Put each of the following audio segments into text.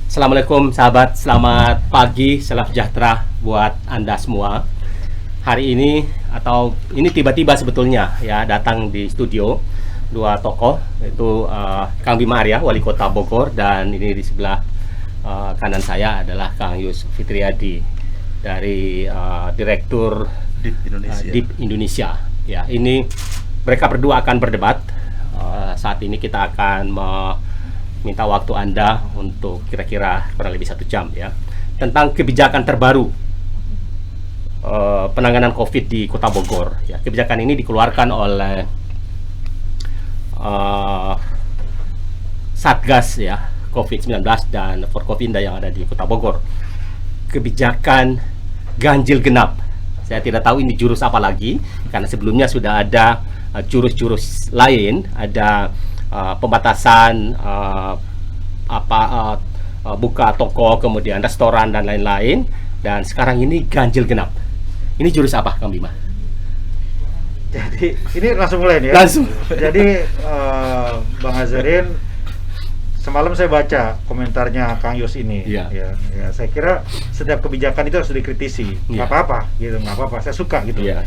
Assalamualaikum sahabat, selamat pagi, salam sejahtera buat Anda semua. Hari ini ini tiba-tiba sebetulnya ya datang di studio dua tokoh, yaitu Kang Bima Arya, Wali Kota Bogor, dan ini di sebelah kanan saya adalah Kang Yus Fitriadi dari Direktur DIP Indonesia. Ya, ini mereka berdua akan berdebat. Saat ini kita akan minta waktu Anda untuk kira-kira kurang lebih 1 jam ya, tentang kebijakan terbaru penanganan COVID di Kota Bogor. Ya, kebijakan ini dikeluarkan oleh Satgas ya COVID-19 dan Forkopimda yang ada di Kota Bogor. Kebijakan ganjil genap. Saya tidak tahu ini jurus apa lagi, karena sebelumnya sudah ada jurus-jurus lain, ada pembatasan buka toko, kemudian restoran dan lain-lain, dan sekarang ini ganjil genap. Ini jurus apa, Kang Bima? Jadi ini langsung mulai nih ya. Langsung. Jadi Bang Azarin, semalam saya baca komentarnya Kang Yus ini. Iya. Ya, saya kira setiap kebijakan itu harus dikritisi. Nggak apa-apa gitu, nggak apa-apa. Saya suka gitu. Iya.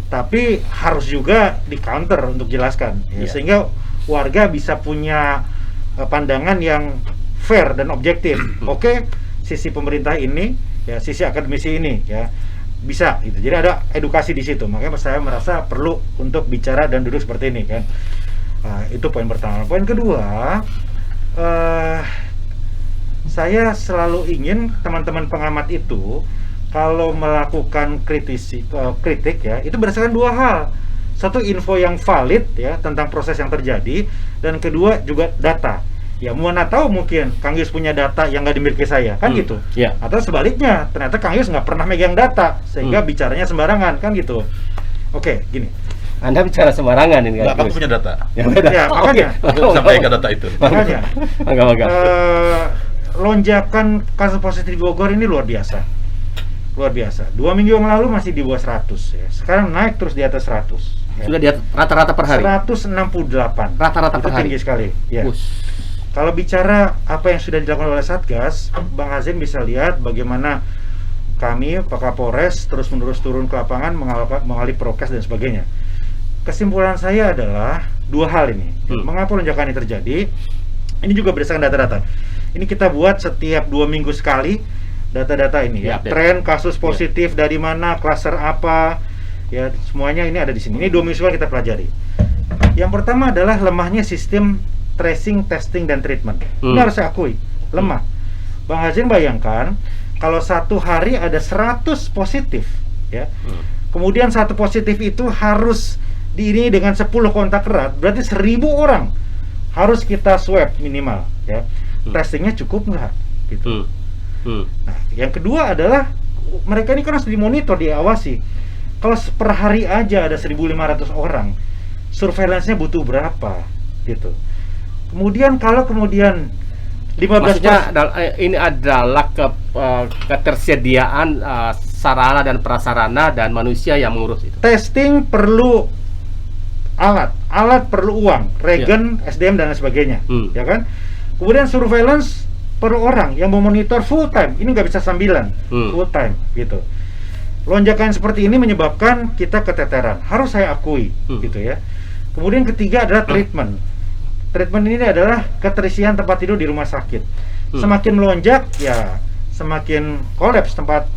Tapi harus juga di counter untuk jelaskan, ya, sehingga warga bisa punya pandangan yang fair dan objektif. Oke, sisi pemerintah ini, ya, sisi akademisi ini, ya, bisa gitu. Jadi ada edukasi di situ. Makanya saya merasa perlu untuk bicara dan duduk seperti ini kan. Itu poin pertama. Poin kedua, saya selalu ingin teman-teman pengamat itu kalau melakukan kritik ya, itu berdasarkan 2 hal. Satu, info yang valid ya tentang proses yang terjadi, dan kedua juga data. Ya, mana tahu mungkin Kang Yus punya data yang nggak dimiliki saya, kan gitu. Yeah. Atau sebaliknya, ternyata Kang Yus nggak pernah megang data sehingga bicaranya sembarangan, kan gitu. Oke, gini. Anda bicara sembarangan ini kan? Aku punya data. Ya, makanya. Aku sampaikan data itu. Makanya. Enggak. Lonjakan kasus positif di Bogor ini luar biasa. Luar biasa. 2 minggu yang lalu masih di bawah 100 ya. Sekarang naik terus di atas 100. Ya. Sudah di rata-rata per hari. 168. Rata-rata per hari. Tinggi sekali. Ya. Kalau bicara apa yang sudah dilakukan oleh Satgas, Bang Hazim bisa lihat bagaimana kami, Pak Kapolres, terus-menerus turun ke lapangan mengalih prokes dan sebagainya. Kesimpulan saya adalah 2 hal ini. Mengapa lonjakan ini terjadi? Ini juga berdasarkan data-data. Ini kita buat setiap 2 minggu sekali data-data ini ya. Tren kasus positif dari mana, klaster apa, ya, semuanya ini ada di sini. Ini 2 minggu sekali kita pelajari. Yang pertama adalah lemahnya sistem tracing, testing, dan treatment. Ini harus saya akui, lemah. Bang Hazim bayangkan kalau 1 hari ada 100 positif ya. Kemudian 1 positif itu harus diiringi dengan 10 kontak erat, berarti 1000 orang harus kita swab minimal ya. Testingnya cukup nggak gitu. Nah, yang kedua adalah mereka ini kan harus dimonitor, diawasi. Kalau per hari aja ada 1.500 orang, surveillance-nya butuh berapa gitu. Kemudian kalau 15 maksudnya ini adalah ketersediaan sarana dan prasarana dan manusia yang mengurus itu. Testing perlu alat perlu uang, regen, SDM dan lain sebagainya, ya kan? Kemudian surveillance per orang yang memonitor full time, ini nggak bisa sambilan, full time gitu. Lonjakan seperti ini menyebabkan kita keteteran, harus saya akui gitu ya. Kemudian ketiga adalah treatment. Treatment ini adalah keterisian tempat tidur di rumah sakit. Semakin melonjak ya semakin kolaps tempat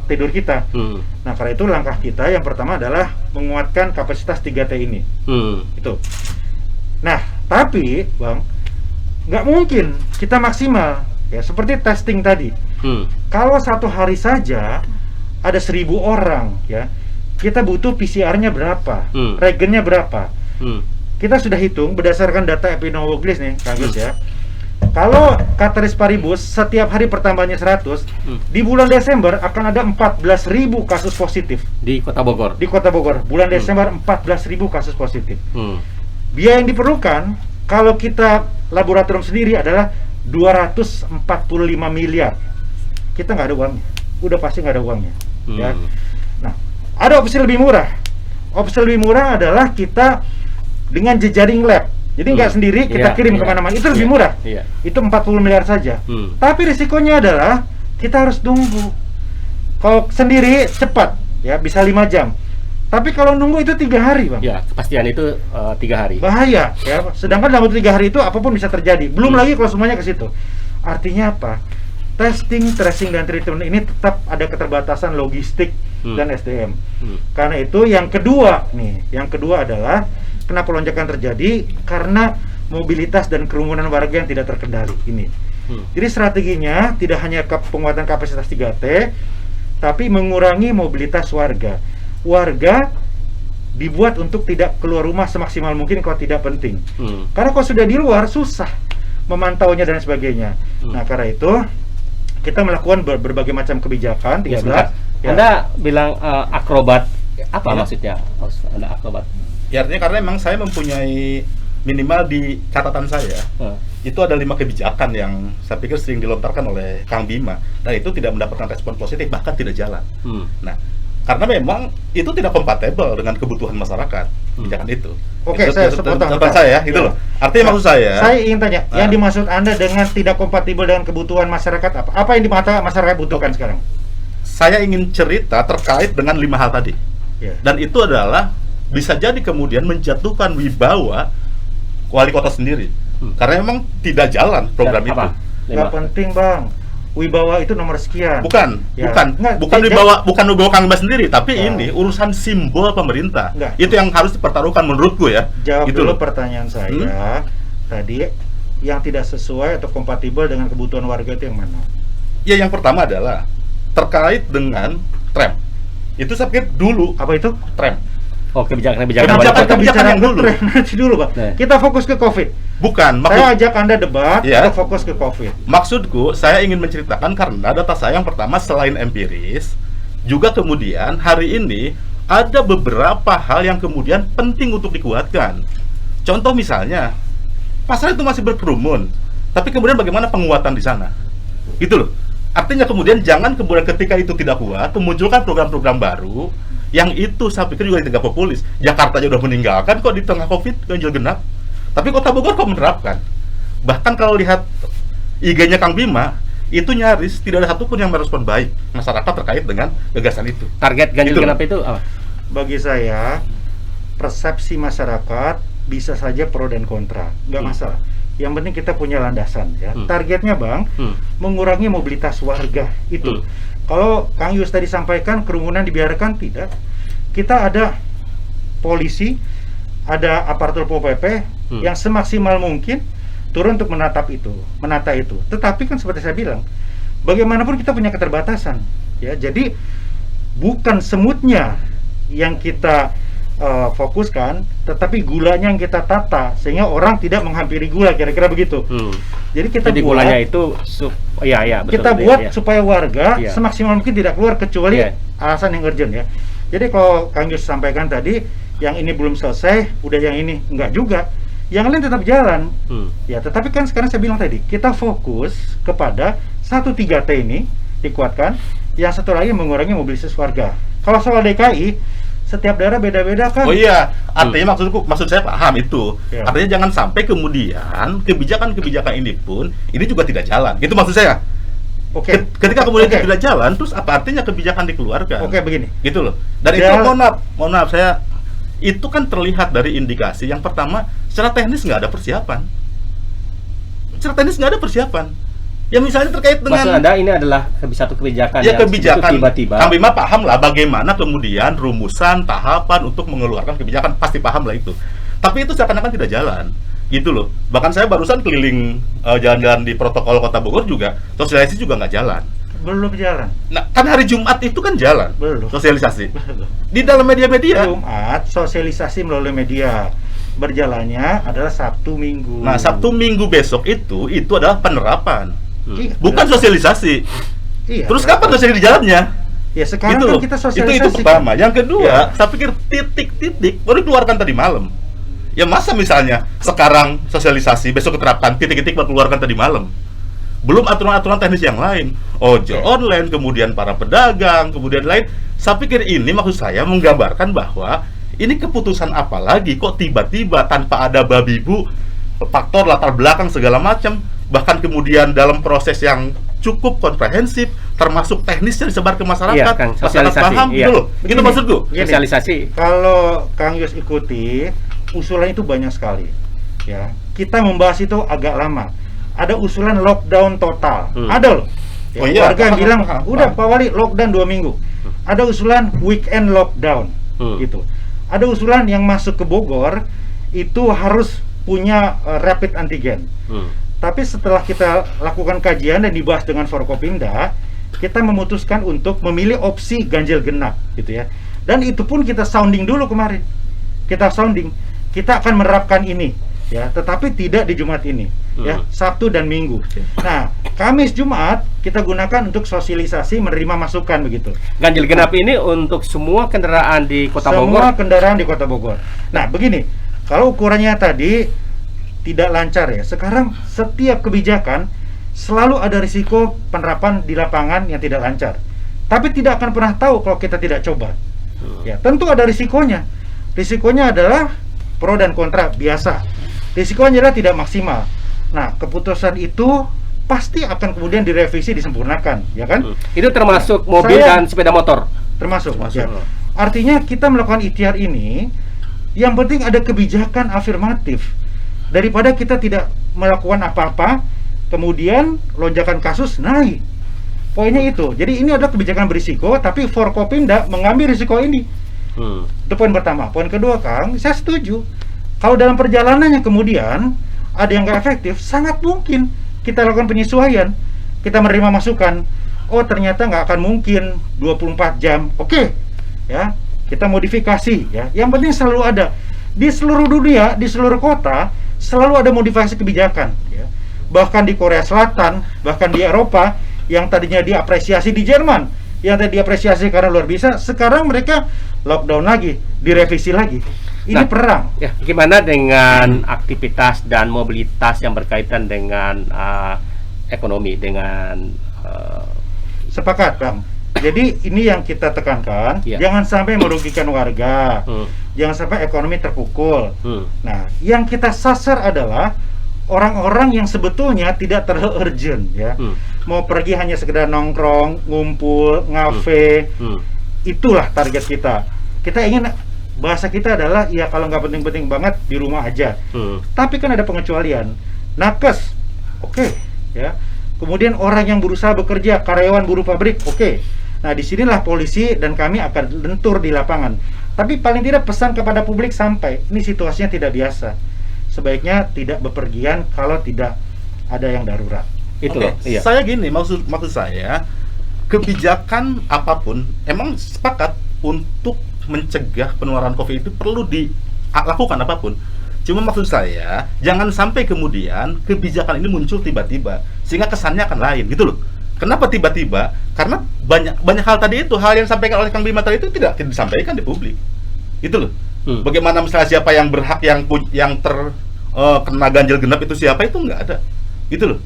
tidur kita. Nah, karena itu langkah kita yang pertama adalah menguatkan kapasitas 3T ini. Itu. Nah, tapi Bang, nggak mungkin kita maksimal ya, seperti testing tadi. Kalau 1 hari saja ada 1000 orang ya, kita butuh PCR-nya berapa, regennya berapa. Kita sudah hitung berdasarkan data epidemiologis nih, Kang Gus ya. Kalau Cateris Paribus setiap hari pertambahannya 100, di bulan Desember akan ada 14.000 kasus positif di Kota Bogor. Di Kota Bogor, bulan Desember 14.000 kasus positif. Biaya yang diperlukan kalau kita laboratorium sendiri adalah 245 miliar. Kita nggak ada uangnya, udah pasti nggak ada uangnya. Ya. Nah, ada opsi lebih murah. Opsi lebih murah adalah kita dengan jejaring lab Jadi nggak sendiri kita kirim kemana-mana, itu lebih murah. Itu 40 miliar saja. Tapi risikonya adalah kita harus tunggu. Kalau sendiri cepat, ya bisa 5 jam. Tapi kalau nunggu itu 3 hari, Bang. Ya, kepastian itu 3 hari. Bahaya, ya. Sedangkan dalam waktu 3 hari itu apapun bisa terjadi. Belum lagi kalau semuanya ke situ. Artinya apa? Testing, tracing, dan treatment ini tetap ada keterbatasan logistik dan SDM. Karena itu yang kedua adalah kenapa lonjakan terjadi karena mobilitas dan kerumunan warga yang tidak terkendali ini. Jadi strateginya tidak hanya penguatan kapasitas 3T, tapi mengurangi mobilitas warga. Warga dibuat untuk tidak keluar rumah semaksimal mungkin kalau tidak penting. Karena kalau sudah di luar susah memantaunya dan sebagainya. Nah, karena itu kita melakukan berbagai macam kebijakan. 13. Ya. Anda bilang akrobat, apa maksudnya? Anda akrobat? Ya, artinya karena memang saya mempunyai minimal di catatan saya itu ada 5 kebijakan yang saya pikir sering dilontarkan oleh Kang Bima dan itu tidak mendapatkan respon positif, bahkan tidak jalan. Nah, karena memang itu tidak kompatibel dengan kebutuhan masyarakat kebijakan itu. Oke, itu, saya sepotong saya gitu loh. Artinya maksud saya ingin tanya, yang dimaksud Anda dengan tidak kompatibel dengan kebutuhan masyarakat apa? Apa yang masyarakat butuhkan sekarang? Saya ingin cerita terkait dengan 5 hal tadi. Dan itu adalah bisa jadi kemudian menjatuhkan wibawa wali kota sendiri. Karena memang tidak jalan program itu. Nggak penting, Bang. Wibawa itu nomor sekian. Bukan wibawa Kang Bima sendiri, tapi ini urusan simbol pemerintah. Itu yang harus dipertaruhkan menurutku ya. Jawab dulu pertanyaan saya. Tadi yang tidak sesuai atau kompatibel dengan kebutuhan warga itu yang mana? Ya, yang pertama adalah terkait dengan tram. Itu saya pikir dulu. Apa itu? Tram. Oh, kebijakan yang dulu, Bang. Nanti dulu, Bang. Kita fokus ke COVID. Bukan. Saya ajak Anda debat, kita fokus ke COVID. Maksudku, saya ingin menceritakan karena data saya yang pertama selain empiris, juga kemudian hari ini ada beberapa hal yang kemudian penting untuk dikuatkan. Contoh misalnya, pasar itu masih berkerumun, tapi kemudian bagaimana penguatan di sana? Gitu loh. Artinya kemudian jangan kemudian ketika itu tidak kuat, memunculkan program-program baru yang itu saya pikir juga tidak populis. Jakarta aja udah meninggalkan kok di tengah COVID ganjil genap. Tapi Kota Bogor kok menerapkan. Bahkan kalau lihat IG-nya Kang Bima, itu nyaris tidak ada satupun yang merespon baik masyarakat terkait dengan gagasan itu. Target ganjil genap itu apa? Bagi saya, persepsi masyarakat bisa saja pro dan kontra, nggak masalah. Yang penting kita punya landasan ya. Targetnya, Bang, mengurangi mobilitas warga itu. Kalau Kang Yus tadi sampaikan kerumunan dibiarkan, tidak. Kita ada polisi, ada aparatur Pol PP yang semaksimal mungkin turun untuk menata itu. Tetapi kan seperti saya bilang, bagaimanapun kita punya keterbatasan ya. Jadi bukan semutnya yang kita fokuskan, tetapi gulanya yang kita tata sehingga orang tidak menghampiri gula, kira-kira begitu. Jadi kita buat gulanya itu betul, kita buat supaya warga semaksimal mungkin tidak keluar kecuali alasan yang urgent ya. Jadi kalau Kang Yus sampaikan tadi yang ini belum selesai, udah yang ini enggak juga, yang lain tetap jalan. Ya, tetapi kan sekarang saya bilang tadi, kita fokus kepada 1-3T ini dikuatkan, yang satu lagi mengurangi mobilitas warga. Kalau soal DKI, setiap daerah beda-beda kan. Oh iya, artinya maksud saya paham itu. Artinya jangan sampai kemudian kebijakan-kebijakan ini pun ini juga tidak jalan. Itu maksud saya. Ketika kemudian tidak jalan, terus apa artinya kebijakan dikeluarkan? Begini. Gitu loh. Dan itu mohon maaf saya itu kan terlihat dari indikasi yang pertama, secara teknis nggak ada persiapan. Ya misalnya terkait dengan maksud Anda ini adalah satu kebijakan yang kebijakan tiba-tiba. Kang Bima paham lah bagaimana kemudian rumusan tahapan untuk mengeluarkan kebijakan, pasti paham lah itu. Tapi itu seakan-akan tidak jalan. Gitu loh. Bahkan saya barusan keliling jalan-jalan di protokol Kota Bogor juga, sosialisasi juga nggak jalan. Belum jalan. Nah, kan hari Jumat itu kan jalan. Belum. Sosialisasi. Belum. Di dalam media-media. Jumat sosialisasi melalui media. Berjalannya adalah Sabtu Minggu. Nah, Sabtu Minggu besok itu adalah penerapan. Bukan sosialisasi. Terus kapan sosialisasi di jalannya? Ya sekarang gitu kan kita sosialisasi. Itu pertama. Yang kedua, saya pikir titik-titik baru dikeluarkan tadi malam. Ya masa misalnya sekarang sosialisasi, besok diterapkan, titik-titik baru keluarkan tadi malam. Belum aturan-aturan teknis yang lain. Ojol online, kemudian para pedagang, kemudian lain. Saya pikir ini maksud saya menggambarkan bahwa ini keputusan apa lagi kok tiba-tiba tanpa ada babi bu faktor latar belakang segala macam, bahkan kemudian dalam proses yang cukup komprehensif, termasuk teknisnya disebar ke masyarakat, Iya, Kang, masyarakat sosialisasi, paham, iya. gitu loh. Begitu Begini. maksudku. Gini, Sosialisasi. kalau Kang Yus ikuti, usulan itu banyak sekali. Ya, kita membahas itu agak lama. Ada usulan lockdown total. Ada loh. Ya, Oh iya, warga yang paham, bilang, paham, udah paham. Pak Wali lockdown 2 minggu. Ada usulan weekend lockdown, gitu. Ada usulan yang masuk ke Bogor itu harus punya rapid antigen. Tapi setelah kita lakukan kajian dan dibahas dengan Forkopimda, kita memutuskan untuk memilih opsi ganjil genap, gitu ya. Dan itu pun kita sounding dulu kemarin. Kita sounding, kita akan menerapkan ini, ya. Tetapi tidak di Jumat ini, ya. Sabtu dan Minggu. Nah, Kamis Jumat kita gunakan untuk sosialisasi, menerima masukan begitu. Ganjil genap ini untuk semua kendaraan di Kota Semua Bogor. kendaraan di Kota Bogor. Nah, begini, kalau ukurannya tadi tidak lancar ya. Sekarang setiap kebijakan selalu ada risiko penerapan di lapangan yang tidak lancar. Tapi tidak akan pernah tahu kalau kita tidak coba. Ya, tentu ada risikonya. Risikonya adalah pro dan kontra biasa. Risikonya adalah tidak maksimal. Nah, keputusan itu pasti akan kemudian direvisi, disempurnakan, ya kan? Itu termasuk mobil dan sepeda motor. Termasuk. Termasuk. Ya. Artinya kita melakukan ikhtiar ini, yang penting ada kebijakan afirmatif daripada kita tidak melakukan apa-apa, kemudian lonjakan kasus naik. Poinnya itu. Jadi ini adalah kebijakan berisiko, tapi Forkopimda mengambil risiko ini. Itu poin pertama. Poin kedua, Kang, saya setuju. Kalau dalam perjalanannya kemudian ada yang nggak efektif, sangat mungkin kita lakukan penyesuaian. Kita menerima masukan. Oh, ternyata nggak akan mungkin 24 jam. Oke, ya, kita modifikasi. Ya, yang penting selalu ada di seluruh dunia, di seluruh kota selalu ada modifikasi kebijakan. Ya. Bahkan di Korea Selatan, bahkan di Eropa, yang tadinya diapresiasi di Jerman, yang tadi diapresiasi karena luar biasa, sekarang mereka lockdown lagi, direvisi lagi. Ini Nah, perang. Ya, gimana dengan aktivitas dan mobilitas yang berkaitan dengan ekonomi, dengan Sepakat, Bang. Jadi ini yang kita tekankan, Iya. jangan sampai merugikan warga, jangan sampai ekonomi terpukul. Nah, yang kita sasar adalah orang-orang yang sebetulnya tidak terlalu urgent, ya. Mau pergi hanya sekedar nongkrong, ngumpul, ngafe, itulah target kita. Kita ingin, bahasa kita adalah, ya kalau nggak penting-penting banget di rumah aja. Tapi kan ada pengecualian. Nakes, oke, ya. Kemudian orang yang berusaha bekerja, karyawan buruh pabrik, oke. Nah, disinilah polisi dan kami akan lentur di lapangan. Tapi paling tidak pesan kepada publik sampai, ini situasinya tidak biasa. Sebaiknya tidak bepergian kalau tidak ada yang darurat. itu Oke, loh. Iya. saya gini, maksud saya, kebijakan apapun emang sepakat untuk mencegah penularan COVID itu perlu dilakukan apapun. Cuma maksud saya, jangan sampai kemudian kebijakan ini muncul tiba-tiba sehingga kesannya akan lain, gitu loh. Kenapa tiba-tiba? Karena banyak hal tadi itu, hal yang disampaikan oleh Kang Bima tadi itu tidak disampaikan di publik. Itu loh. Bagaimana misalnya siapa yang berhak, yang terkena ganjil genap itu siapa, itu nggak ada. Gitu loh.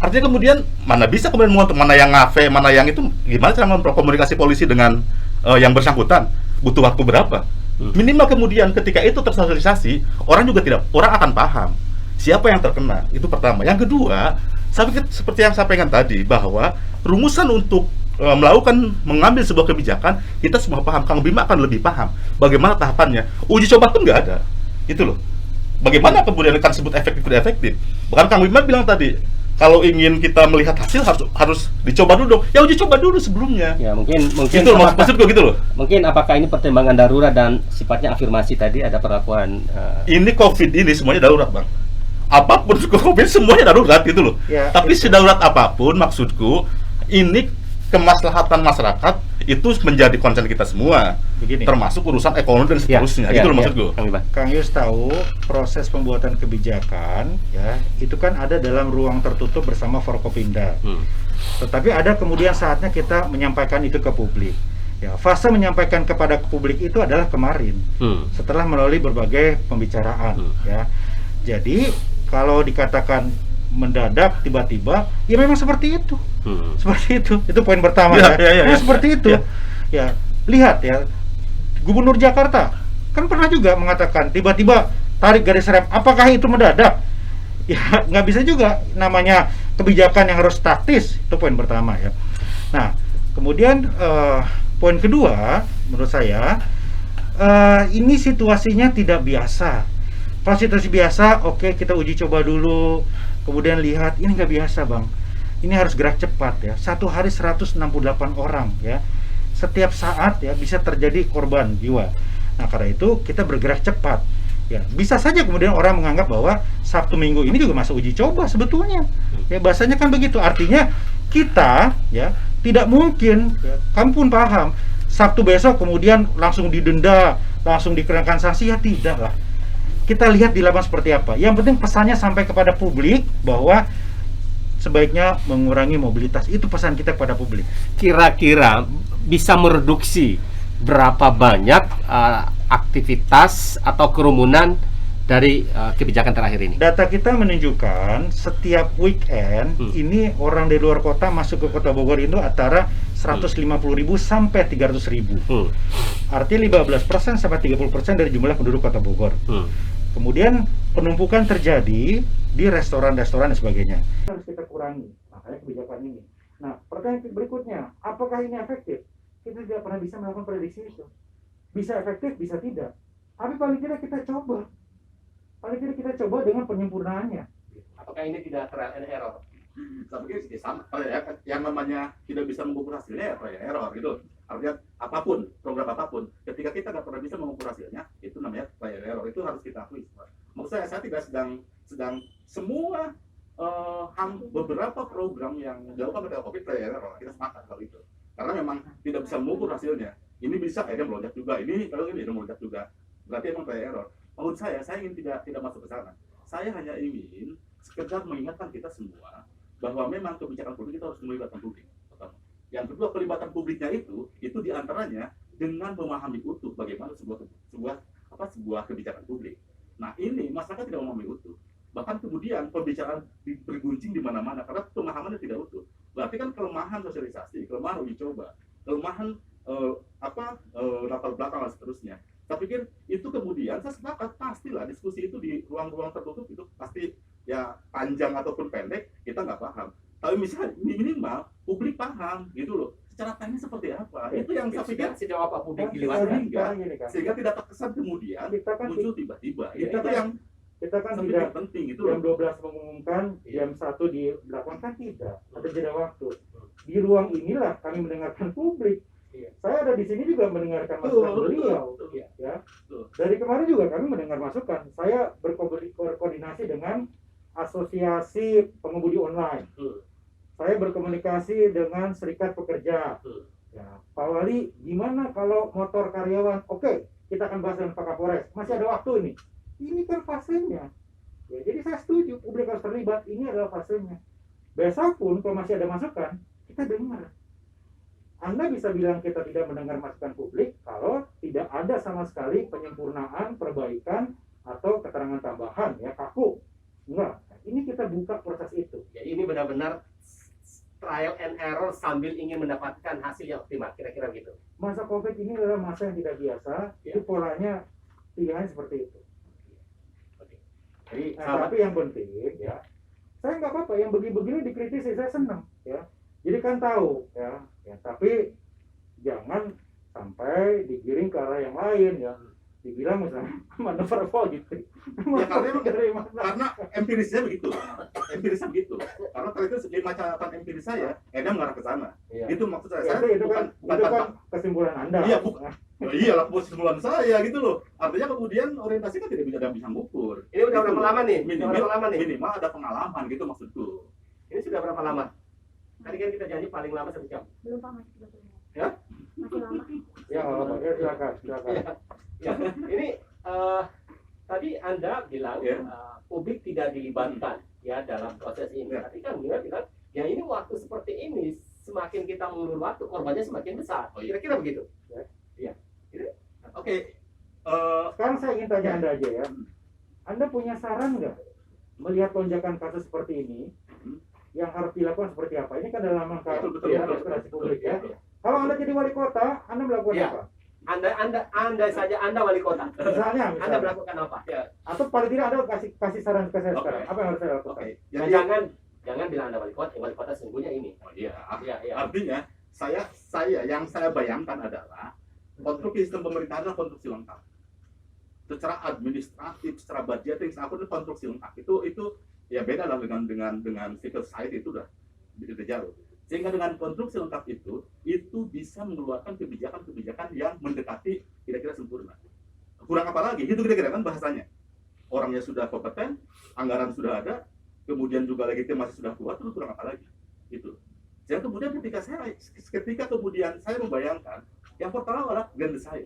Artinya kemudian mana bisa kemudian mengatur mana yang ngafe, mana yang itu, gimana cara memperkomunikasi polisi dengan yang bersangkutan? Butuh waktu berapa? Minimal kemudian ketika itu tersosialisasi, orang akan paham siapa yang terkena. Itu pertama. Yang kedua, seperti yang saya sampaikan tadi, bahwa rumusan untuk mengambil sebuah kebijakan, kita semua paham. Kang Bima akan lebih paham bagaimana tahapannya. Uji coba pun nggak ada. Itu loh. Bagaimana kemudian akan sebut efektif tidak efektif? Bahkan Kang Bima bilang tadi, kalau ingin kita melihat hasil harus dicoba dulu dong. Ya uji coba dulu sebelumnya. Ya, mungkin Gitu loh, maksud gue gitu loh. mungkin apakah ini pertimbangan darurat dan sifatnya afirmasi tadi ada perlakuan Ini COVID ini semuanya darurat, Bang. Apapun COVID semuanya darurat gitu loh. Ya, Tapi itu. sedarurat apapun, maksudku ini kemaslahatan masyarakat itu menjadi concern kita semua. Begini. Termasuk urusan ekonomi dan Ya, seterusnya. ya, Gitu loh ya, maksud gue. Kang Bima. Kang Yus tahu proses pembuatan kebijakan, ya, itu kan ada dalam ruang tertutup bersama Forkopimda. Tetapi ada kemudian saatnya kita menyampaikan itu ke publik. Ya, fase menyampaikan kepada publik itu adalah kemarin, setelah melalui berbagai pembicaraan. Ya, jadi kalau dikatakan mendadak tiba-tiba, ya memang seperti itu. Seperti itu poin pertama. Ya, ya, ya, Memang ya. seperti itu. Ya, lihat ya, Gubernur Jakarta kan pernah juga mengatakan tiba-tiba tarik garis rem. Apakah itu mendadak? Ya nggak bisa juga, namanya kebijakan yang harus taktis, itu poin pertama ya. Nah, kemudian poin kedua menurut saya, ini situasinya tidak biasa. Kalau situasi biasa, oke, kita uji coba dulu, kemudian lihat ini nggak biasa bang, ini harus gerak cepat ya. Satu hari 168 orang ya, setiap saat ya bisa terjadi korban jiwa. Nah karena itu kita bergerak cepat ya. Bisa saja kemudian orang menganggap bahwa Sabtu Minggu ini juga masa uji coba sebetulnya ya, bahasanya kan begitu. Artinya kita ya tidak mungkin ya, kamu pun paham, Sabtu besok kemudian langsung didenda, langsung dikenakan sanksi, ya tidak lah. Kita lihat di lapangan seperti apa. Yang penting pesannya sampai kepada publik bahwa sebaiknya mengurangi mobilitas. Itu pesan kita kepada publik. Kira-kira bisa mereduksi berapa banyak aktivitas atau kerumunan dari kebijakan terakhir ini? Data kita menunjukkan setiap weekend ini orang dari luar kota masuk ke Kota Bogor itu antara 150.000 sampai 300.000. Artinya 15% sampai 30% dari jumlah penduduk Kota Bogor. Kemudian penumpukan terjadi di restoran-restoran dan sebagainya. Harus kita kurangi, makanya kebijakan ini. Nah, pertanyaan berikutnya, apakah ini efektif? Kita tidak pernah bisa melakukan prediksi itu. Bisa efektif, bisa tidak. Tapi paling tidak kita coba. Paling tidak kita coba dengan penyempurnaannya. Apakah ini tidak trial and error? Saya pikir sama ya, yang namanya tidak bisa mengukur hasilnya ya trial and error gitu. Artinya apapun, program apapun, ketika kita nggak pernah bisa mengukur hasilnya, itu namanya trial and error. Itu harus kita akui. Maksud saya tidak sedang semua beberapa program yang dilakukan oleh COVID trial and error, kita sepakat kalau itu. Karena memang tidak bisa mengukur hasilnya. Ini bisa akhirnya melonjak juga, ini kalau ini melonjak juga. Berarti emang trial and error. Menurut saya ingin tidak masuk ke sana. Saya hanya ingin sekedar mengingatkan kita semua bahwa memang kebijakan publik kita harus melibatkan publik. Pertama. Yang kedua, pelibatan publiknya itu diantaranya dengan memahami utuh bagaimana sebuah kebijakan publik. Nah ini masyarakat tidak memahami utuh. Bahkan kemudian pembicaraan berguncing di mana-mana karena pemahamannya tidak utuh. Berarti kan kelemahan sosialisasi, kelemahan uji coba, kelemahan latar belakang dan seterusnya. Saya pikir itu kemudian saya sepakat pastilah diskusi itu di ruang-ruang tertutup itu pasti ya panjang ataupun pendek kita nggak paham. Tapi misalnya minimal publik paham gitu loh. Secara teknis seperti apa? Itu yang saya pikir sejauh apa publik sehingga tidak terkesan kemudian muncul tiba-tiba. Itu yang kita kan tidak penting itu jam 12 mengumumkan, jam 1 dilakukan kan tidak. Ada jeda waktu. Di ruang inilah kami mendengarkan publik. Saya ada di sini juga mendengarkan masukan beliau. Ya. Dari kemarin juga kami mendengar masukan. Saya berkoordinasi dengan Asosiasi Pengemudi Online. Saya berkomunikasi dengan Serikat Pekerja. Ya, Pak Wali, gimana kalau motor karyawan? Oke, kita akan bahas dengan Pak Kapolres. Masih ada waktu ini. Ini kan fasenya. Ya, jadi saya setuju publik harus terlibat. Ini adalah fasenya. Besok pun kalau masih ada masukan, kita dengar. Anda bisa bilang kita tidak mendengar masukan publik kalau tidak ada sama sekali penyempurnaan, perbaikan, atau keterangan tambahan, ya kaku. Enggak, ini kita buka proses itu. Jadi ini benar-benar trial and error sambil ingin mendapatkan hasil yang optimal, kira-kira gitu. Masa COVID ini adalah masa yang tidak biasa, itu polanya pilihannya seperti itu. Oke. Jadi, tapi yang penting, ya, saya nggak apa-apa, yang begini-begini dikritisi, saya senang, ya. Jadi kan tahu, ya, tapi jangan sampai digiring ke arah yang lain, ya. Dibilang misalnya manuver politik. Ya karena empirisnya begitu. Karena ternyata segi catatan empiris saya, mengarah ke sana. Iya. Itu maksud saya. Ya, itu kan kesimpulan Anda. Iya, iyalah kesimpulan saya gitu loh. Artinya kemudian orientasi kan tidak bisa mengukur. Ini udah berapa lama nih? Minimal ada pengalaman gitu maksudku. Ini sudah berapa lama? Tadi kan kita janji paling lama 1 jam. Belum Pak, masih 30 menit. Ya? Masih lama. Ya, silakan. Ya, ini tadi Anda bilang publik tidak dilibatkan ya dalam proses ini. Tapi kan Anda bilang ya ini waktu seperti ini semakin kita mengulur waktu korbannya semakin besar. Kira-kira begitu. Ya. Oke. Sekarang saya ingin tanya Anda aja ya. Anda punya saran nggak melihat lonjakan kasus seperti ini? Yang harus dilakukan seperti apa? Ini kan dalam rangka aspirasi publik ya. Kalau Anda jadi wali kota, Anda melakukan apa? Anda saja Anda wali kota. Misalnya. Anda melakukan apa? Ya. Atau paling tidak Anda kasih saran ke saya Oke. sekarang. Apa yang harus saya lakukan? Oke. Nah, Jadi jangan bilang Anda wali kota sesungguhnya ini. iya. Iya, iya. Artinya yang saya bayangkan adalah konstruksi sistem pemerintahan adalah konstruksi lengkap. Secara administratif, secara budgeting, secara apa itu konstruksi lengkap. Itu ya beda lah dengan civil society, itu udah jauh. Sehingga dengan konstruksi lengkap itu bisa mengeluarkan kebijakan-kebijakan yang mendekati kira-kira sempurna. Kurang apa lagi? Itu kira-kira kan bahasanya. Orangnya sudah kompeten, anggaran sudah ada, kemudian juga legitimasi sudah kuat, terus kurang apa lagi? Gitu. Jadi kemudian ketika kemudian saya membayangkan yang pertama adalah grand design.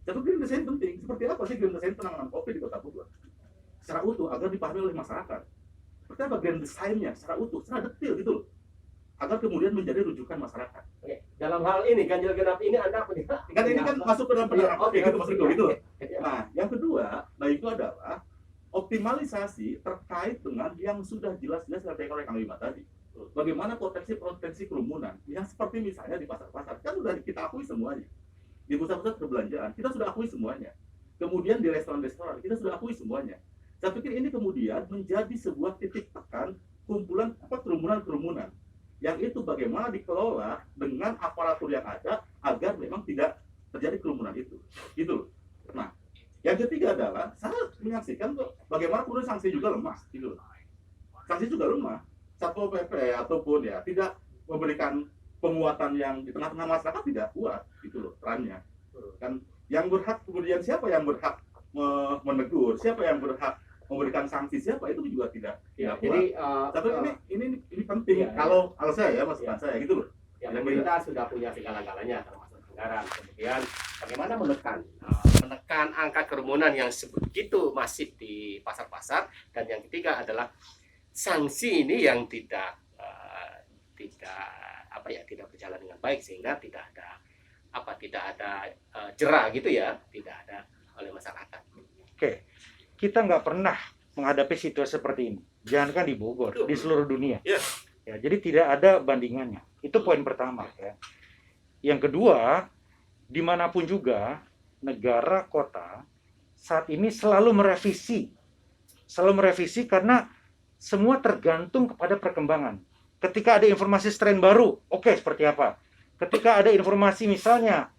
Jadi grand design penting. Seperti apa sih grand design penanganan COVID di Kota Bogor? Secara utuh agar dipahami oleh masyarakat. Seperti apa grand design-nya secara utuh, secara detail gitu loh. Agar kemudian menjadi rujukan masyarakat. Oke. Dalam hal ini ganjil genap ini Anda punya. Kan ini kan masuk ke dalam penanganan COVID gitu maksudku gitu. Iya. Nah, yang kedua, itu adalah optimalisasi terkait dengan yang sudah jelas-jelas disampaikan oleh Kang Bima tadi. Bagaimana potensi kerumunan yang seperti misalnya di pasar-pasar kan sudah kita akui semuanya. Di pusat-pusat perbelanjaan kita sudah akui semuanya. Kemudian di restoran-restoran kita sudah akui semuanya. Saya pikir ini kemudian menjadi sebuah titik tekan kumpulan kerumunan yang itu bagaimana dikelola dengan aparatur yang ada agar memang tidak terjadi kerumunan itu. Gitu. Nah, yang ketiga adalah saya menyaksikan kok bagaimana kemudian sanksi juga lemah. Gitu. Sanksi juga lemah. Satpol PP ataupun ya tidak memberikan penguatan yang di tengah-tengah masyarakat tidak kuat gitu loh perannya. Kan yang berhak kemudian siapa yang berhak menegur, siapa yang berhak memberikan sanksi, siapa itu juga tidak kuat. Jadi tapi ini penting iya, kalau saya ya masukan saya gitu loh. ya, pemerintah sudah punya segala-galanya termasuk anggaran. Kemudian bagaimana menekan angka kerumunan yang sebegitu masif di pasar-pasar, dan yang ketiga adalah sanksi ini yang tidak berjalan dengan baik sehingga tidak ada jera gitu ya, tidak ada oleh masyarakat. Oke. Kita nggak pernah menghadapi situasi seperti ini. Jangankan di Bogor, di seluruh dunia. Iya. Ya, jadi tidak ada bandingannya. Itu poin pertama. Ya. Yang kedua, dimanapun juga negara, kota saat ini selalu merevisi karena semua tergantung kepada perkembangan. Ketika ada informasi strain baru, oke, seperti apa? Ketika ada informasi misalnya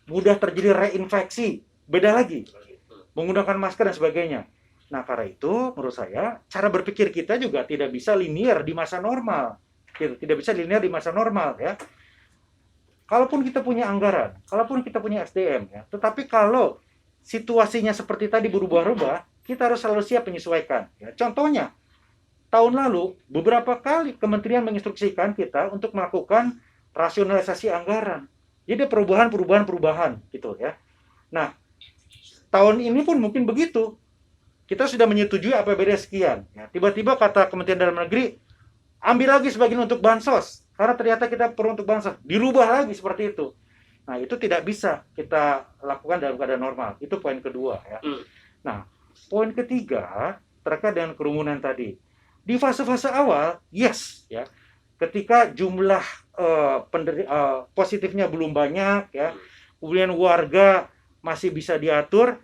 mudah terjadi reinfeksi, beda lagi. Menggunakan masker dan sebagainya. Nah, karena itu menurut saya cara berpikir kita juga tidak bisa linear di masa normal. Tidak bisa linear di masa normal ya. Kalaupun kita punya anggaran, kalaupun kita punya SDM ya, tetapi kalau situasinya seperti tadi berubah-ubah, kita harus selalu siap menyesuaikan ya. Contohnya, tahun lalu beberapa kali kementerian menginstruksikan kita untuk melakukan rasionalisasi anggaran. Jadi perubahan gitu ya. Nah, tahun ini pun mungkin begitu. Kita sudah menyetujui APBD sekian. Ya, tiba-tiba kata Kementerian Dalam Negeri, ambil lagi sebagian untuk bansos. Karena ternyata kita perlu untuk bansos. Dirubah lagi seperti itu. Nah, itu tidak bisa kita lakukan dalam keadaan normal. Itu poin kedua. Ya. Nah, poin ketiga terkait dengan kerumunan tadi. Di fase-fase awal, yes. Ya, ketika jumlah positifnya belum banyak, ya, kemudian warga masih bisa diatur,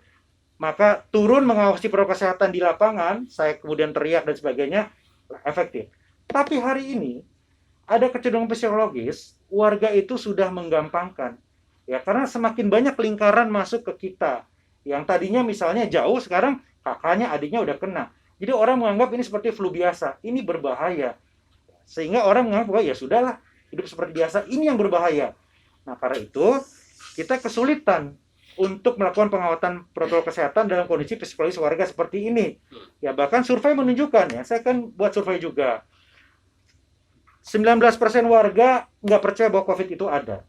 maka turun mengawasi protokol kesehatan di lapangan, saya kemudian teriak dan sebagainya, efektif. Tapi hari ini ada kecenderungan psikologis, warga itu sudah menggampangkan, ya karena semakin banyak lingkaran masuk ke kita, yang tadinya misalnya jauh, sekarang kakaknya, adiknya udah kena. Jadi orang menganggap ini seperti flu biasa, ini berbahaya, sehingga orang menganggap bahwa ya sudahlah, hidup seperti biasa, ini yang berbahaya. Nah karena itu kita kesulitan untuk melakukan pengawasan protokol kesehatan dalam kondisi psikologis warga seperti ini. Ya bahkan survei menunjukkan, ya saya kan buat survei juga, 19% warga nggak percaya bahwa COVID itu ada.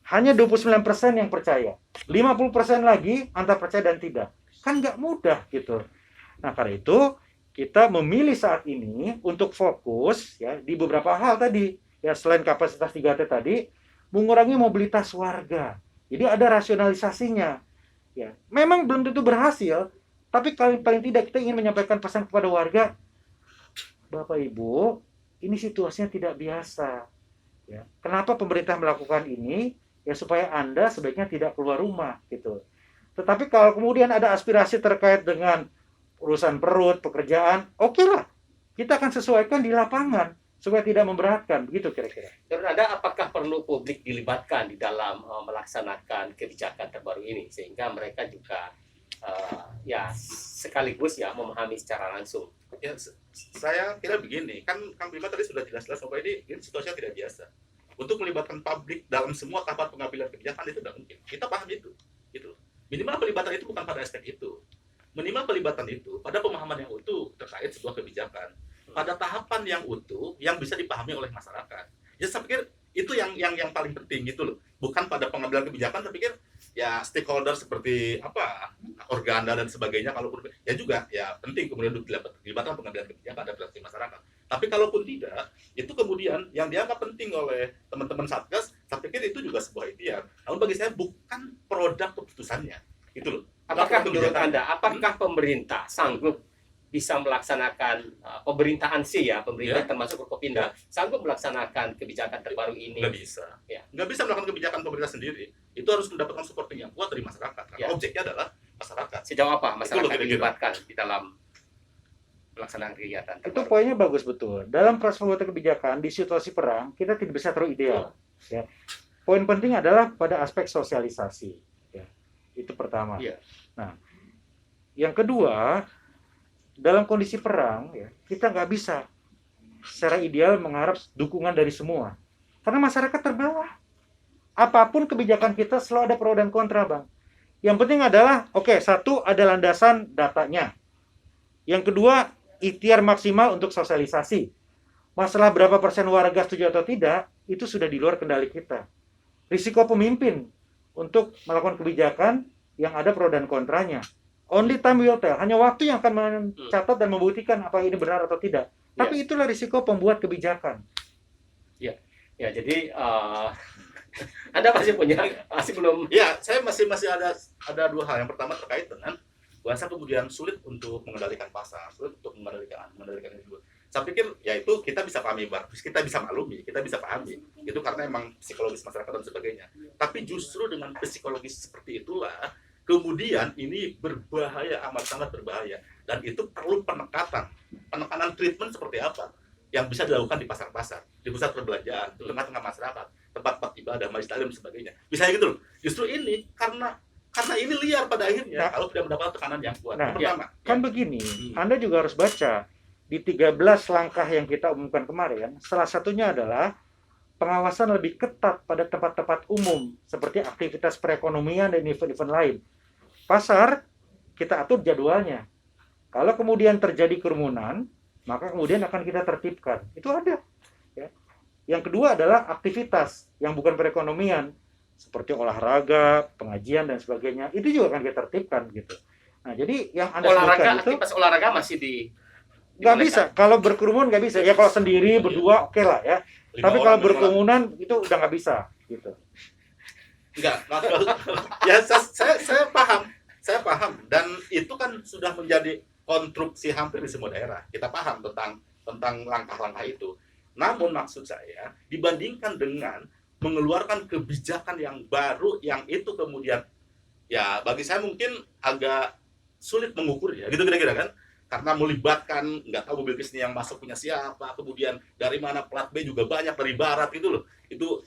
Hanya 29% yang percaya. 50% lagi antara percaya dan tidak. Kan nggak mudah gitu. Nah karena itu kita memilih saat ini untuk fokus ya di beberapa hal tadi. Ya selain kapasitas 3T tadi, mengurangi mobilitas warga. Jadi ada rasionalisasinya. Ya, memang belum tentu berhasil, tapi paling tidak kita ingin menyampaikan pesan kepada warga, Bapak Ibu, ini situasinya tidak biasa. Ya, kenapa pemerintah melakukan ini? ya supaya Anda sebaiknya tidak keluar rumah gitu. Tetapi kalau kemudian ada aspirasi terkait dengan urusan perut, pekerjaan, oke lah, kita akan sesuaikan di lapangan supaya tidak memberatkan, begitu kira-kira. Menurut Anda, apakah perlu publik dilibatkan di dalam melaksanakan kebijakan terbaru ini sehingga mereka juga ya sekaligus ya memahami secara langsung? Ya, saya kira begini, kan Kang Bima tadi sudah jelas-jelas bahwa ini situasinya tidak biasa. Untuk melibatkan publik dalam semua tahapan pengambilan kebijakan itu tidak mungkin. Kita paham itu, gitu. Minimal pelibatan itu bukan pada aspek itu. Minimal pelibatan itu pada pemahaman yang utuh terkait sebuah kebijakan, pada tahapan yang utuh yang bisa dipahami oleh masyarakat. Ya saya pikir itu yang paling penting gitu loh. Bukan pada pengambilan kebijakan, saya pikir ya stakeholder seperti apa organda dan sebagainya, kalaupun ya juga ya penting kemudian untuk dilibatkan pengambilan kebijakan dan representasi masyarakat. Tapi kalaupun tidak, itu kemudian yang dianggap penting oleh teman-teman Satgas, saya pikir itu juga sebuah ikhtiar. Namun bagi saya bukan produk keputusannya, itu loh. Apakah menurut Anda, apakah pemerintah sanggup bisa melaksanakan pemerintahan sih ya, pemerintah termasuk Forkopimda, sanggup melaksanakan kebijakan terbaru ini? Nggak bisa. Ya. Nggak bisa melakukan kebijakan pemerintah sendiri. Itu harus mendapatkan supporting yang kuat dari masyarakat. Karena objeknya adalah masyarakat. Sejauh apa masyarakat kira-kira dilibatkan di dalam pelaksanaan kegiatan Itu terbaru? poinnya bagus betul. Dalam proses pembuatan kebijakan di situasi perang, kita tidak bisa terlalu ideal. Ya. Poin penting adalah pada aspek sosialisasi. Ya. Itu pertama. Iya. Nah, yang kedua, dalam kondisi perang, ya, kita nggak bisa secara ideal mengharap dukungan dari semua. Karena masyarakat terbelah. Apapun kebijakan kita selalu ada pro dan kontra, Bang. Yang penting adalah, oke, satu ada landasan datanya. Yang kedua, ikhtiar maksimal untuk sosialisasi. Masalah berapa persen warga setuju atau tidak, itu sudah di luar kendali kita. Risiko pemimpin untuk melakukan kebijakan yang ada pro dan kontranya. Only time will tell. Hanya waktu yang akan mencatat dan membuktikan apa ini benar atau tidak. Tapi itulah risiko pembuat kebijakan. Ya, jadi Anda masih belum. Ya, saya masih ada dua hal. Yang pertama terkait dengan bahasa kemudian sulit untuk mengendalikan pasar, sulit untuk mengendalikan itu. Saya pikir ya itu kita bisa pahami, kita bisa maklumi, kita bisa pahami. Itu karena emang psikologis masyarakat dan sebagainya. Tapi justru dengan psikologis seperti itulah kemudian ini berbahaya, amat sangat berbahaya, dan itu perlu penekanan treatment seperti apa yang bisa dilakukan di pasar-pasar, di pusat perbelanjaan, di tengah-tengah masyarakat, tempat-tempat ibadah, majelis taklim dan sebagainya. Bisa gitu loh. Justru ini karena ini liar pada akhirnya kalau tidak mendapat tekanan yang kuat. Nah, pertama, kan begini, Anda juga harus baca di 13 langkah yang kita umumkan kemarin, salah satunya adalah pengawasan lebih ketat pada tempat-tempat umum seperti aktivitas perekonomian dan event-event lain. Pasar kita atur jadwalnya. Kalau kemudian terjadi kerumunan, maka kemudian akan kita tertibkan. Itu ada. Ya. Yang kedua adalah aktivitas yang bukan perekonomian, seperti olahraga, pengajian dan sebagainya. Itu juga akan kita tertibkan gitu. Nah, jadi yang Anda sebutkan itu aktivitas olahraga masih nggak bisa. Kalau berkerumun nggak bisa. Ya kalau sendiri berdua oke lah ya. Tapi kalau berkerumunan itu udah nggak bisa gitu. Enggak, ya saya paham dan itu kan sudah menjadi konstruksi hampir di semua daerah. Kita paham tentang langkah-langkah itu. Namun maksud saya dibandingkan dengan mengeluarkan kebijakan yang baru yang itu kemudian ya bagi saya mungkin agak sulit mengukur ya gitu kira-kira kan, karena melibatkan nggak tahu mobil bisnis yang masuk punya siapa, kemudian dari mana plat B juga banyak dari barat gitu loh, itu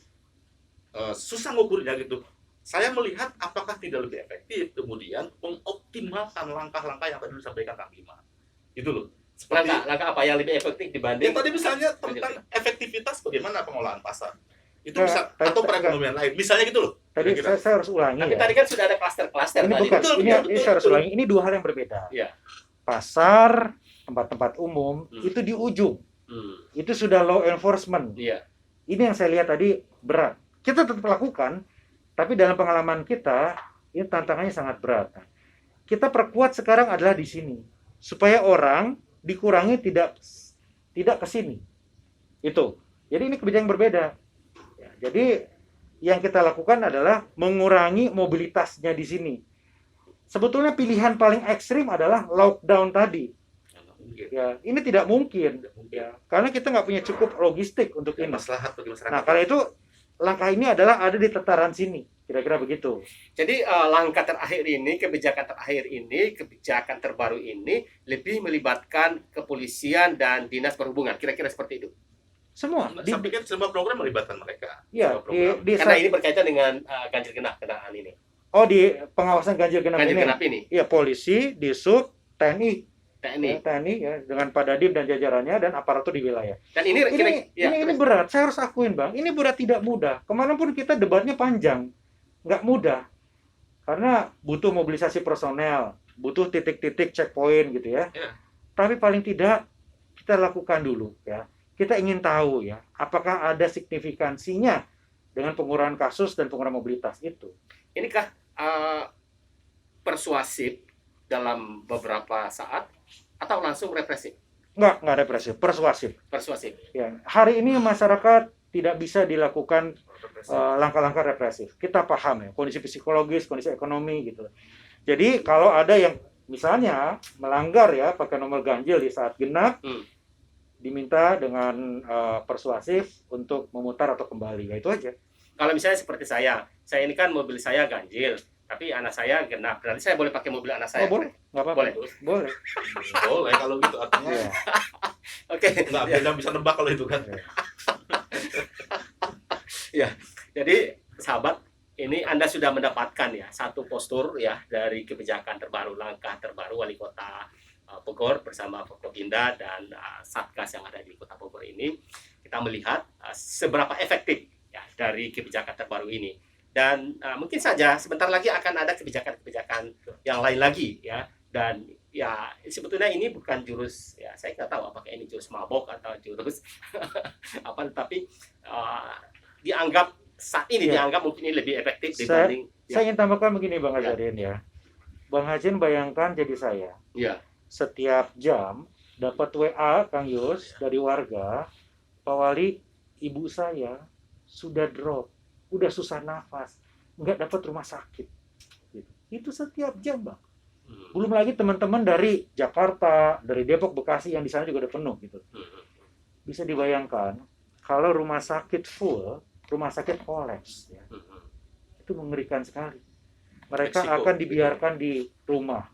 susah ngukurnya gitu. Saya melihat apakah tidak lebih efektif kemudian mengoptimalkan langkah-langkah yang tadi disampaikan Kang Bima itu loh. Seperti langkah apa yang lebih efektif dibanding yang tadi misalnya tentang efektivitas bagaimana pengolahan pasar itu Nah, bisa atau perekonomian lain misalnya gitu loh. Tadi Kira-kira. saya harus ulangi Tapi ya. tadi kan sudah ada klaster-klaster Ini tadi. bukan, Betul, ini betul, saya harus betul. ulangi. Ini dua hal yang berbeda. Iya. Pasar, tempat-tempat umum itu di ujung. Itu sudah law enforcement. Iya. Ini yang saya lihat tadi berat. Kita tetap lakukan, tapi dalam pengalaman kita ini tantangannya sangat berat. Kita perkuat sekarang adalah di sini supaya orang dikurangi tidak ke sini. Itu. Jadi ini kebijakan yang berbeda. Ya, jadi yang kita lakukan adalah mengurangi mobilitasnya di sini. Sebetulnya pilihan paling ekstrim adalah lockdown tadi. Ya, ini tidak mungkin. Ya, karena kita nggak punya cukup logistik untuk ini. Maslahat bagi masyarakat. Nah, karena itu langkah ini adalah ada di tataran sini, kira-kira begitu. Jadi langkah terakhir ini, kebijakan terakhir ini, kebijakan terbaru ini lebih melibatkan kepolisian dan dinas perhubungan, kira-kira seperti itu. Semua. Saya pikir semua program melibatkan mereka. Ya, Semua program. Karena ini berkaitan dengan ganjil genap kendaraan ini. di pengawasan ganjil genap Ganjil ini. genap ini, Iya, polisi, Disub, TNI, TNI. TNI ya, dengan Padadim dan jajarannya dan aparatur di wilayah. Dan ini Ini berat, saya harus akuin Bang, ini berat tidak mudah. Kemarin pun kita debatnya panjang, nggak mudah. Karena butuh mobilisasi personel, butuh titik-titik checkpoint gitu ya. Ya. Tapi paling tidak kita lakukan dulu ya. Kita ingin tahu ya, apakah ada signifikansinya dengan pengurangan kasus dan pengurangan mobilitas itu. Inikah persuasif dalam beberapa saat atau langsung represif? Nggak represif, persuasif. Persuasif. Ya, hari ini masyarakat tidak bisa dilakukan langkah-langkah represif. Kita paham ya, kondisi psikologis, kondisi ekonomi gitu. Jadi kalau ada yang misalnya melanggar ya pakai nomor ganjil di saat genap, diminta dengan persuasif untuk memutar atau kembali. Ya itu aja. Kalau misalnya seperti saya ini kan mobil saya ganjil, tapi anak saya genap. Berarti saya boleh pakai mobil anak saya? Oh, boleh, nggak apa-apa. Boleh. Boleh. Boleh kalau gitu artinya. Ya. Oke. Nggak ada yang bisa nebak kalau itu kan. Ya, jadi sahabat, ini Anda sudah mendapatkan ya satu postur ya dari kebijakan terbaru, langkah terbaru Wali Kota Bogor bersama Forkopimda dan Satgas yang ada di Kota Bogor ini. Kita melihat seberapa efektif ya dari kebijakan terbaru ini. Dan mungkin saja sebentar lagi akan ada kebijakan-kebijakan yang lain lagi ya. Dan ya sebetulnya ini bukan jurus ya, saya nggak tahu apakah ini jurus mabok atau jurus apa, tapi dianggap saat ini dianggap mungkin ini lebih efektif dibanding. Saya ingin tambahkan begini Bang Ya. Azadin ya. Bang Hajin bayangkan jadi saya. Ya. Setiap jam dapat WA Kang Yus dari warga, Pak Wali, ibu saya sudah drop, udah susah nafas, nggak dapat rumah sakit. Gitu. Itu setiap jam Bang. Belum lagi teman-teman dari Jakarta, dari Depok, Bekasi yang di sana juga udah penuh gitu. Bisa dibayangkan kalau rumah sakit full, rumah sakit kolaps ya. Itu mengerikan sekali. Mereka Meksiko, akan dibiarkan di rumah,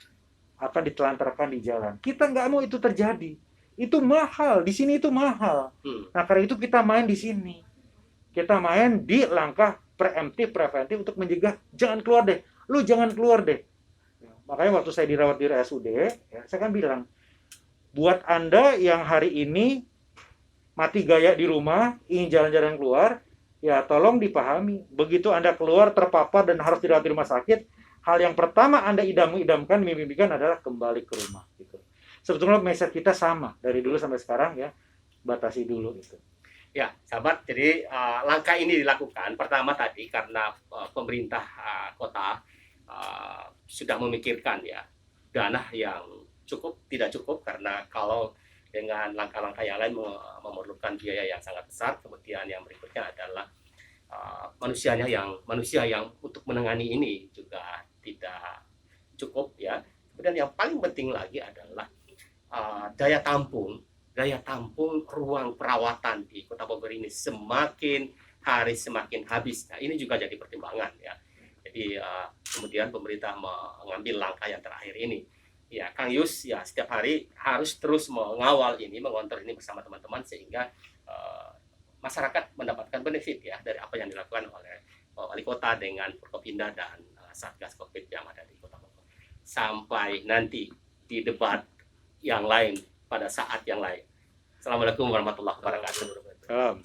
akan ditelantarkan di jalan. Kita nggak mau itu terjadi. Itu mahal, di sini itu mahal. Nah, karena itu kita main di sini. Kita main di langkah preventif untuk mencegah, jangan keluar deh. Lu jangan keluar deh. Makanya waktu saya dirawat di RSUD, ya, saya kan bilang, buat Anda yang hari ini mati gaya di rumah, ingin jalan-jalan keluar, ya tolong dipahami. Begitu Anda keluar terpapar dan harus dirawat di rumah sakit, hal yang pertama Anda idamkan, mimpikan adalah kembali ke rumah. Gitu. Sebetulnya message kita sama dari dulu sampai sekarang ya, batasi dulu itu. Ya, sahabat. Jadi langkah ini dilakukan pertama tadi karena pemerintah kota sudah memikirkan ya dana yang tidak cukup karena kalau dengan langkah-langkah yang lain memerlukan biaya yang sangat besar. Kemudian yang berikutnya adalah manusia yang untuk menangani ini juga tidak cukup ya. Kemudian yang paling penting lagi adalah daya tampung ruang perawatan di Kota Bogor ini semakin hari semakin habis. Nah, ini juga jadi pertimbangan ya. Jadi kemudian pemerintah mengambil langkah yang terakhir ini. Ya, Kang Yus ya setiap hari harus terus mengawal ini, mengontrol ini bersama teman-teman sehingga masyarakat mendapatkan benefit ya dari apa yang dilakukan oleh Wali Kota dengan Forkopimda dan Satgas Covid yang ada di Kota Bogor. Sampai nanti di debat yang lain pada saat yang lain. Assalamualaikum warahmatullahi wabarakatuh.